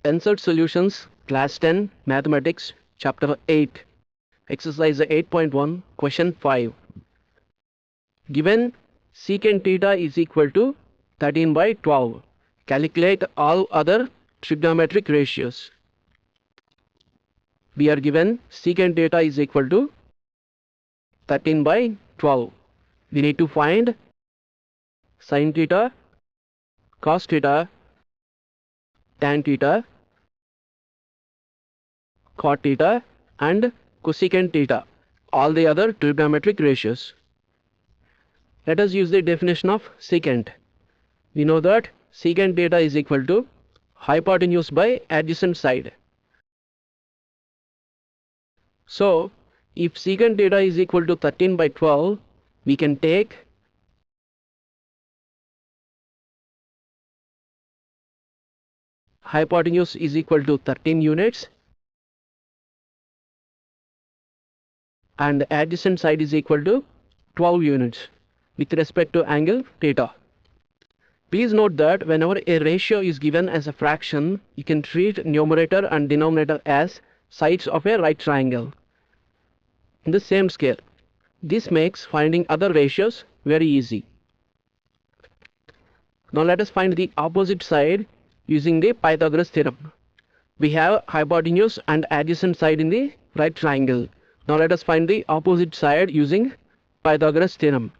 NCERT Solutions, Class 10, Mathematics, Chapter 8, Exercise 8.1, Question 5. Given secant theta is equal to 13 by 12. Calculate all other trigonometric ratios. We are given secant theta is equal to 13 by 12. We need to find sin theta, cos theta, tan theta, cot theta and cosecant theta, all the other trigonometric ratios. Let us use the definition of secant. We know that secant theta is equal to hypotenuse by adjacent side. So, if secant theta is equal to 13 by 12, we can take hypotenuse is equal to 13 units and adjacent side is equal to 12 units with respect to angle theta. Please note that whenever a ratio is given as a fraction, you can treat numerator and denominator as sides of a right triangle in the same scale. This makes finding other ratios very easy. Now let us find the opposite side using the Pythagoras theorem. We have hypotenuse and adjacent side in the right triangle. Now let us find the opposite side using Pythagoras theorem.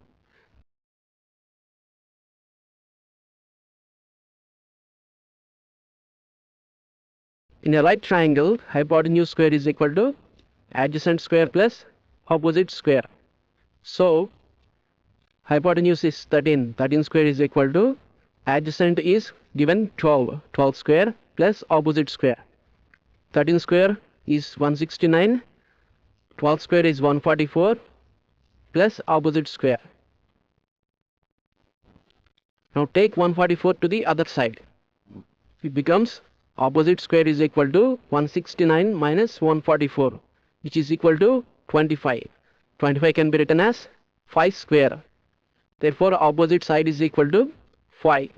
In a right triangle, hypotenuse square is equal to adjacent square plus opposite square. So, hypotenuse is 13. 13 square is equal to adjacent is given 12. 12 square plus opposite square. 13 square is 169. 12 square is 144 plus opposite square. Now take 144 to the other side. It becomes opposite square is equal to 169 minus 144, which is equal to 25. 25 can be written as 5 square. Therefore, opposite side is equal to 5.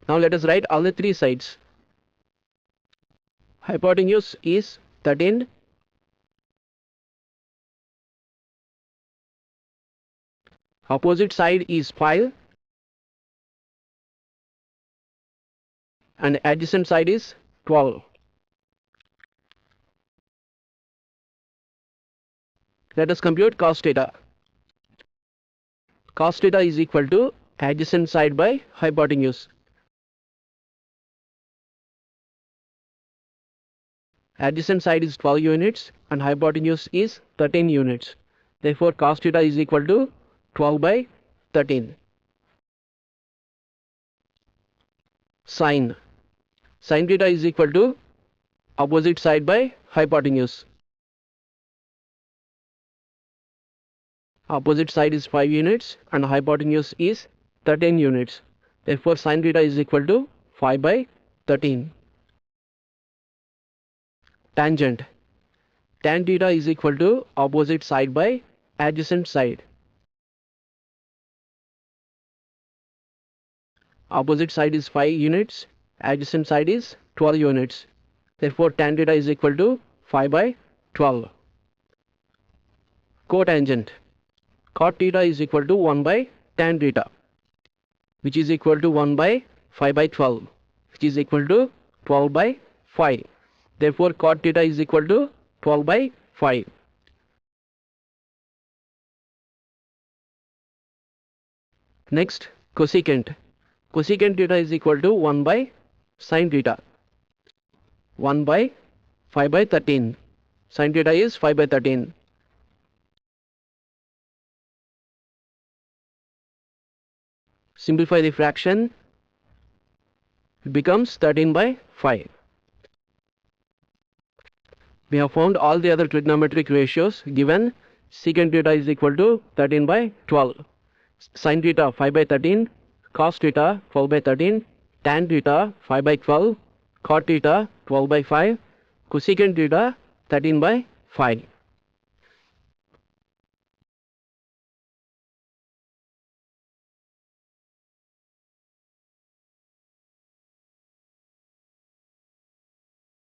Now let us write all the three sides. Hypotenuse is 13. Opposite side is 5. And adjacent side is 12. Let us compute cos theta. Cos theta is equal to adjacent side by hypotenuse. Adjacent side is 12 units and hypotenuse is 13 units. Therefore, cos theta is equal to 12 by 13. Sin theta is equal to opposite side by hypotenuse. Opposite side is 5 units and hypotenuse is 13 units. Therefore, sin theta is equal to 5 by 13. Tangent. Tan theta is equal to opposite side by adjacent side. Opposite side is 5 units. Adjacent side is 12 units. Therefore, tan theta is equal to 5 by 12. Cotangent. Cot theta is equal to 1 by tan theta, which is equal to 1 by 5 by 12, which is equal to 12 by 5. Therefore, cot theta is equal to 12 by 5. Next, cosecant. Cosecant theta is equal to 1 by sin theta. 1 by 5 by 13. Sin theta is 5 by 13. Simplify the fraction. It becomes 13 by 5. We have found all the other trigonometric ratios given. Secant theta is equal to 13 by 12. Sin theta 5 by 13. Cos theta 12 by 13. Tan theta 5 by 12. Cot theta 12 by 5. Cosecant theta 13 by 5.